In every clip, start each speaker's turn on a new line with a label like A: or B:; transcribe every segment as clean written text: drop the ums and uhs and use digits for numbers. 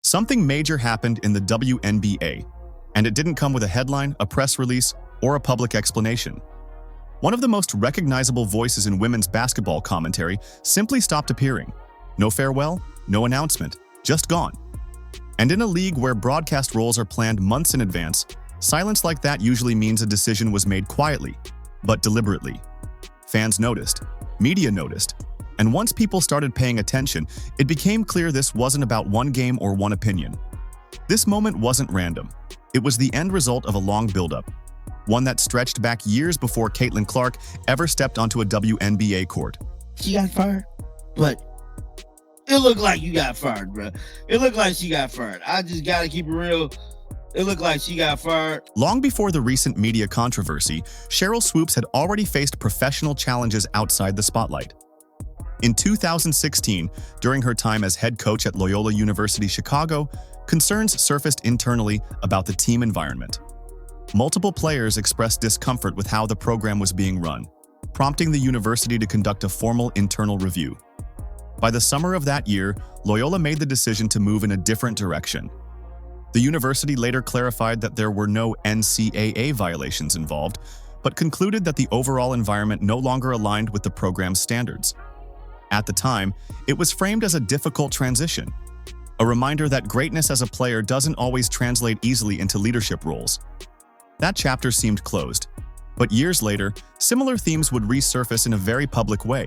A: Something major happened in the WNBA, and it didn't come with a headline, a press release, or a public explanation. One of the most recognizable voices in women's basketball commentary simply stopped appearing. No farewell, no announcement, just gone. And in a league where broadcast roles are planned months in advance, silence like that usually means a decision was made quietly, but deliberately. Fans noticed, media noticed, and once people started paying attention, it became clear this wasn't about one game or one opinion. This moment wasn't random. It was the end result of a long buildup, one that stretched back years before Caitlin Clark ever stepped onto a WNBA court.
B: She got fired, but it looked like you got fired, bro. It looked like she got fired. I just gotta keep it real. It looked like she got fired.
A: Long before the recent media controversy, Sheryl Swoopes had already faced professional challenges outside the spotlight. In 2016, during her time as head coach at Loyola University Chicago, concerns surfaced internally about the team environment. Multiple players expressed discomfort with how the program was being run, prompting the university to conduct a formal internal review. By the summer of that year, Loyola made the decision to move in a different direction. The university later clarified that there were no NCAA violations involved, but concluded that the overall environment no longer aligned with the program's standards. At the time, it was framed as a difficult transition, a reminder that greatness as a player doesn't always translate easily into leadership roles. That chapter seemed closed, but years later, similar themes would resurface in a very public way.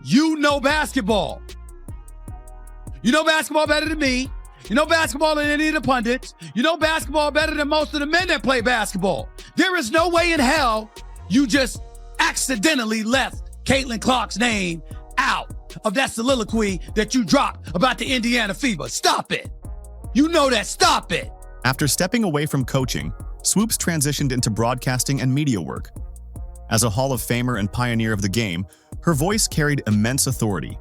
C: You know basketball. You know basketball better than me. You know basketball than any of the pundits. You know basketball better than most of the men that play basketball. There is no way in hell you just accidentally left Caitlin Clark's name out of that soliloquy that you dropped about the Indiana Fever. Stop it. You know that. Stop it.
A: After stepping away from coaching, Swoopes transitioned into broadcasting and media work. As a Hall of Famer and pioneer of the game, her voice carried immense authority.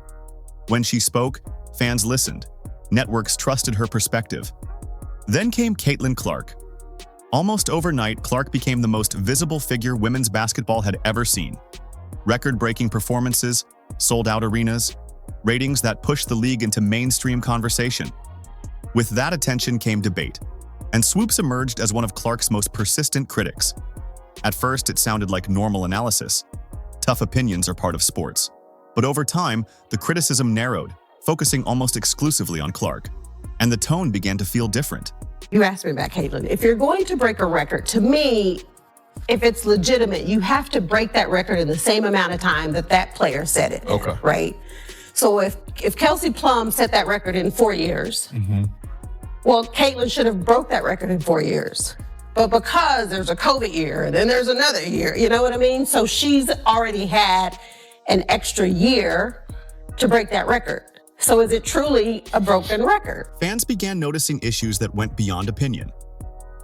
A: When she spoke, fans listened. Networks trusted her perspective. Then came Caitlin Clark. Almost overnight, Clark became the most visible figure women's basketball had ever seen. Record-breaking performances, sold-out arenas, ratings that pushed the league into mainstream conversation. With that attention came debate, and Swoopes emerged as one of Clark's most persistent critics. At first, it sounded like normal analysis. Tough opinions are part of sports. But over time, the criticism narrowed, focusing almost exclusively on Clark, and the tone began to feel different.
D: You asked me about Caitlin. If you're going to break a record, to me, if it's legitimate, you have to break that record in the same amount of time that that player set it.
E: Okay.
D: Right? So if Kelsey Plum set that record in 4 years, well, Caitlin should have broke that record in 4 years. But because there's a COVID year, and then there's another year, you know what I mean? So she's already had an extra year to break that record. So is it truly a broken record?
A: Fans began noticing issues that went beyond opinion.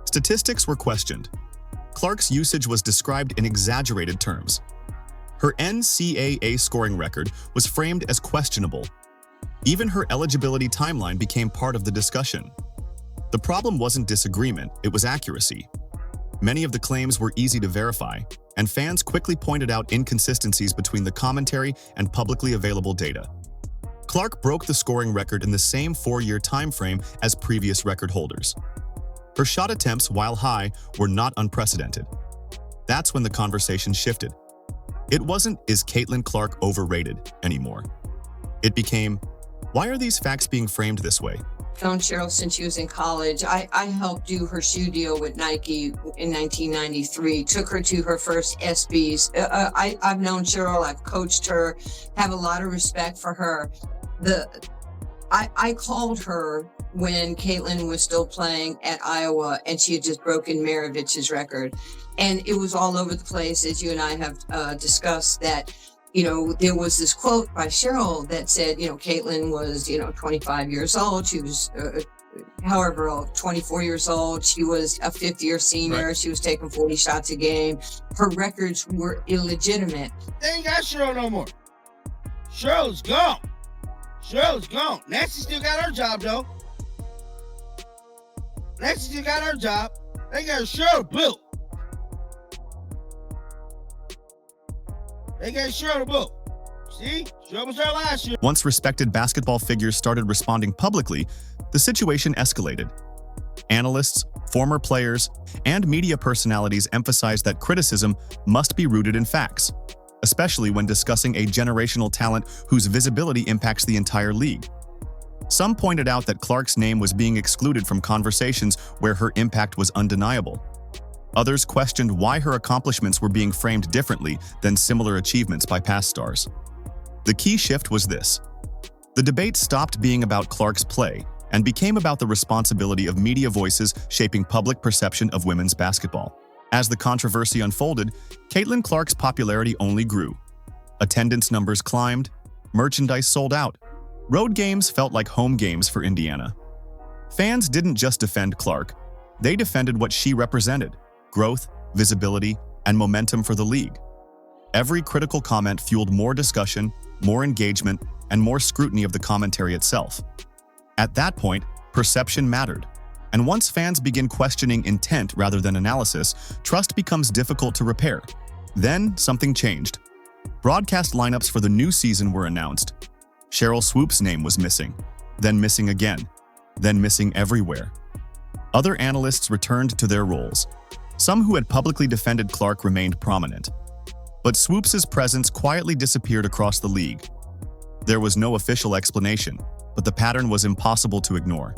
A: Statistics were questioned. Clark's usage was described in exaggerated terms. Her NCAA scoring record was framed as questionable. Even her eligibility timeline became part of the discussion. The problem wasn't disagreement, it was accuracy. Many of the claims were easy to verify, and fans quickly pointed out inconsistencies between the commentary and publicly available data. Clark broke the scoring record in the same 4-year time frame as previous record holders. Her shot attempts, while high, were not unprecedented. That's when the conversation shifted. It wasn't, "Is Caitlin Clark overrated?" anymore. It became, "Why are these facts being framed this way?"
F: I've known Sheryl since she was in college. I helped do her shoe deal with Nike in 1993, took her to her first SBs. I've known Sheryl, I've coached her, have a lot of respect for her. I called her when Caitlin was still playing at Iowa and she had just broken Maravich's record. And it was all over the place, as you and I have discussed, that there was this quote by Sheryl that said, Caitlin was, 25 years old. She was, 24 years old. She was a fifth-year senior. Right. She was taking 40 shots a game. Her records were illegitimate.
B: They ain't got Sheryl no more. Sheryl's gone. Sheryl's gone. Nancy still got her job, though. Nancy still got her job. They got Sheryl built. They got Sheryl built. See? Sheryl was there last year.
A: Once respected basketball figures started responding publicly, the situation escalated. Analysts, former players, and media personalities emphasized that criticism must be rooted in facts, especially when discussing a generational talent whose visibility impacts the entire league. Some pointed out that Clark's name was being excluded from conversations where her impact was undeniable. Others questioned why her accomplishments were being framed differently than similar achievements by past stars. The key shift was this. The debate stopped being about Clark's play and became about the responsibility of media voices shaping public perception of women's basketball. As the controversy unfolded, Caitlin Clark's popularity only grew. Attendance numbers climbed, merchandise sold out. Road games felt like home games for Indiana. Fans didn't just defend Clark, they defended what she represented: growth, visibility, and momentum for the league. Every critical comment fueled more discussion, more engagement, and more scrutiny of the commentary itself. At that point, perception mattered. And once fans begin questioning intent rather than analysis, trust becomes difficult to repair. Then, something changed. Broadcast lineups for the new season were announced. Sheryl Swoopes' name was missing, then missing again, then missing everywhere. Other analysts returned to their roles. Some who had publicly defended Clark remained prominent. But Swoopes' presence quietly disappeared across the league. There was no official explanation, but the pattern was impossible to ignore.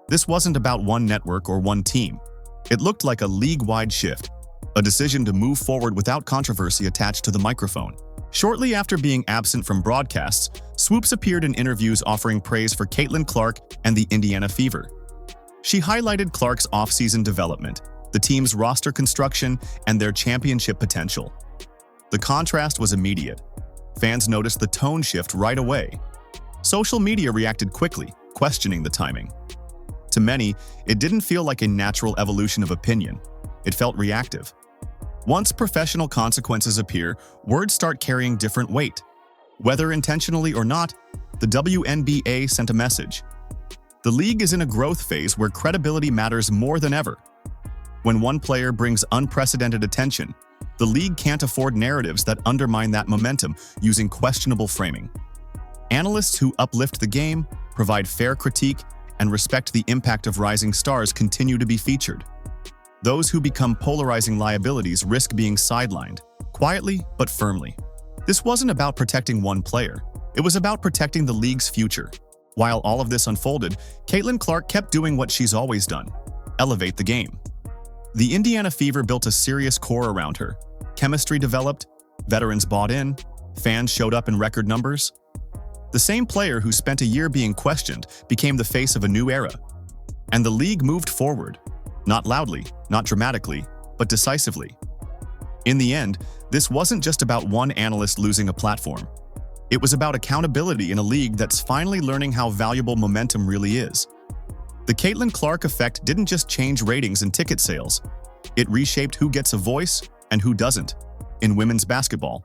A: This wasn't about one network or one team. It looked like a league-wide shift, a decision to move forward without controversy attached to the microphone. Shortly after being absent from broadcasts, Swoopes appeared in interviews offering praise for Caitlin Clark and the Indiana Fever. She highlighted Clark's off-season development, the team's roster construction, and their championship potential. The contrast was immediate. Fans noticed the tone shift right away. Social media reacted quickly, questioning the timing. To many, it didn't feel like a natural evolution of opinion. It felt reactive. Once professional consequences appear, words start carrying different weight. Whether intentionally or not, the WNBA sent a message. The league is in a growth phase where credibility matters more than ever. When one player brings unprecedented attention, the league can't afford narratives that undermine that momentum using questionable framing. Analysts who uplift the game, provide fair critique, and respect the impact of rising stars continue to be featured. Those who become polarizing liabilities risk being sidelined, quietly but firmly. This wasn't about protecting one player. It was about protecting the league's future. While all of this unfolded, Caitlin Clark kept doing what she's always done: elevate the game. The Indiana Fever built a serious core around her. Chemistry developed, veterans bought in, fans showed up in record numbers. The same player who spent a year being questioned became the face of a new era. And the league moved forward, not loudly, not dramatically, but decisively. In the end, this wasn't just about one analyst losing a platform. It was about accountability in a league that's finally learning how valuable momentum really is. The Caitlin Clark effect didn't just change ratings and ticket sales. It reshaped who gets a voice and who doesn't in women's basketball.